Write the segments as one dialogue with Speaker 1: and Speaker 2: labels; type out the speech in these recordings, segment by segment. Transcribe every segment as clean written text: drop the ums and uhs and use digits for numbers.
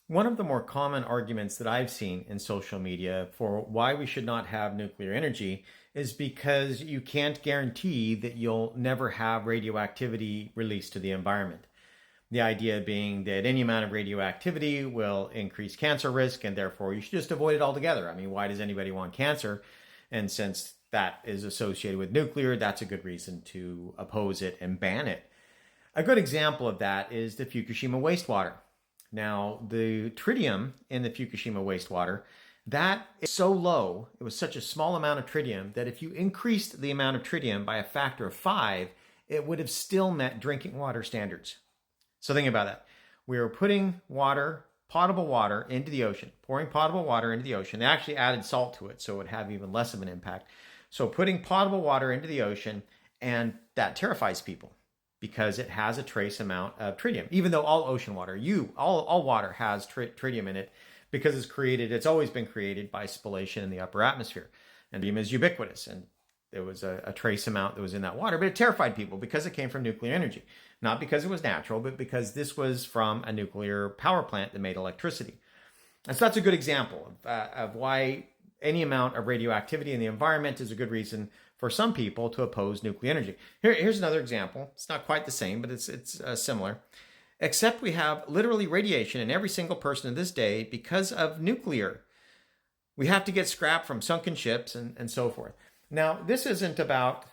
Speaker 1: One of the more common arguments that I've seen in social media for why we should not have nuclear energy is because you can't guarantee that you'll never have radioactivity released to the environment. The idea being that any amount of radioactivity will increase cancer risk and therefore you should just avoid it altogether. I mean, why does anybody want cancer? And since that is associated with nuclear, that's a good reason to oppose it and ban it. A good example of that is the Fukushima wastewater. Now, the tritium in the Fukushima wastewater, that is so low, it was such a small amount of tritium that if you increased the amount of tritium by a factor of 5, it would have still met drinking water standards. So think about that. We were putting water, potable water, into the ocean, pouring potable water into the ocean. They actually added salt to it, so it would have even less of an impact. So putting potable water into the ocean, and that terrifies people because it has a trace amount of tritium. Even though all ocean water, all water has tritium in it because it's always been created by spallation in the upper atmosphere. And tritium is ubiquitous, and there was a trace amount that was in that water, but it terrified people because it came from nuclear energy. Not because it was natural, but because this was from a nuclear power plant that made electricity. And so that's a good example of why any amount of radioactivity in the environment is a good reason for some people to oppose nuclear energy. Here's another example. It's not quite the same, but it's similar. Except we have literally radiation in every single person in this day because of nuclear. We have to get scrap from sunken ships and so forth. Now, this isn't about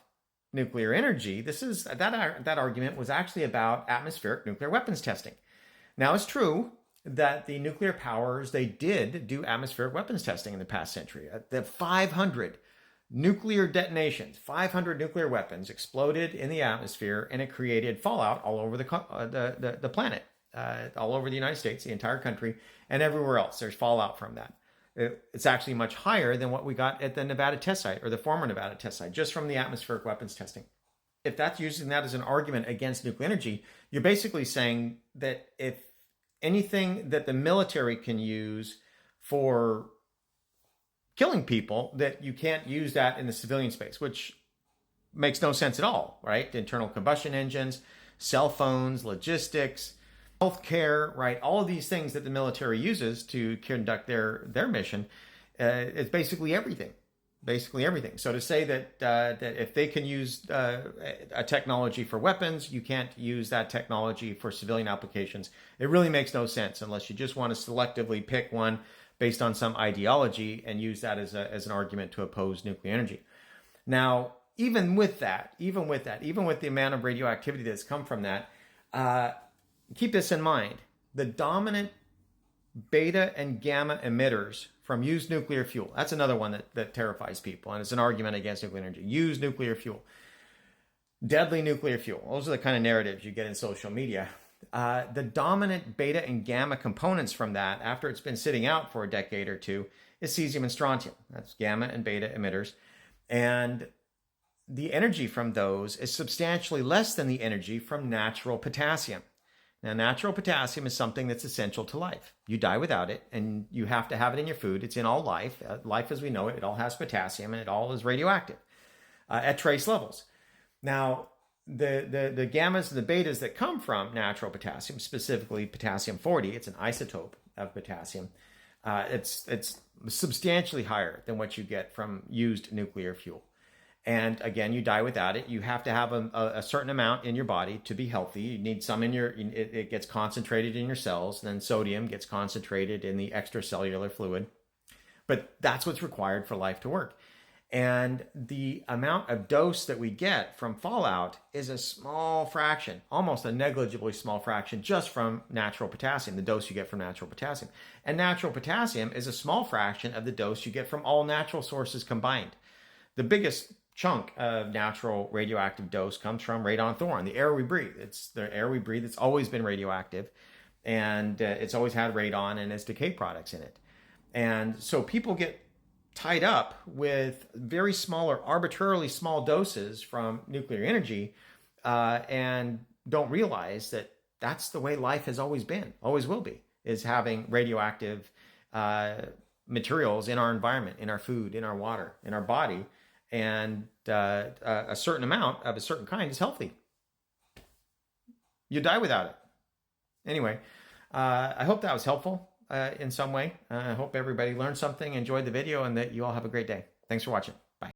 Speaker 1: nuclear energy. That argument was actually about atmospheric nuclear weapons testing. Now, it's true that the nuclear powers, they did do atmospheric weapons testing in the past century. The 500 nuclear detonations, 500 nuclear weapons exploded in the atmosphere, and it created fallout all over the planet, all over the United States, the entire country, and everywhere else. There's fallout from that. It's actually much higher than what we got at the Nevada test site, or the former Nevada test site, just from the atmospheric weapons testing. If that's using that as an argument against nuclear energy, you're basically saying that if anything that the military can use for killing people, that you can't use that in the civilian space, which makes no sense at all, right? Internal combustion engines, cell phones, logistics, healthcare, right? All of these things that the military uses to conduct their mission, it's basically everything. Basically everything. So to say that if they can use a technology for weapons, you can't use that technology for civilian applications, it really makes no sense unless you just want to selectively pick one based on some ideology and use that as an argument to oppose nuclear energy. Now, even with the amount of radioactivity that's come from that, keep this in mind. The dominant beta and gamma emitters from used nuclear fuel, that's another one that terrifies people, and it's an argument against nuclear energy. Used nuclear fuel, deadly nuclear fuel. Those are the kind of narratives you get in social media. The dominant beta and gamma components from that, after it's been sitting out for a decade or two, is cesium and strontium. That's gamma and beta emitters. And the energy from those is substantially less than the energy from natural potassium. Now, natural potassium is something that's essential to life. You die without it, and you have to have it in your food. It's in all life. Life as we know it, it all has potassium, and it all is radioactive at trace levels. Now, the gammas and the betas that come from natural potassium, specifically potassium 40, it's an isotope of potassium. It's substantially higher than what you get from used nuclear fuel. And again, you die without it. You have to have a certain amount in your body to be healthy. You need some it gets concentrated in your cells. And then sodium gets concentrated in the extracellular fluid. But that's what's required for life to work. And the amount of dose that we get from fallout is a small fraction, almost a negligibly small fraction, just from natural potassium, the dose you get from natural potassium. And natural potassium is a small fraction of the dose you get from all natural sources combined. The biggest chunk of natural radioactive dose comes from radon thorium, the air we breathe. It's the air we breathe. It's always been radioactive, and it's always had radon and its decay products in it. And so people get tied up with very small or arbitrarily small doses from nuclear energy and don't realize that that's the way life has always been, always will be, is having radioactive materials in our environment, in our food, in our water, in our body. And a certain amount of a certain kind is healthy. You die without it. Anyway, I hope that was helpful. in some way. I hope everybody learned something, enjoyed the video, and that you all have a great day. Thanks for watching. Bye.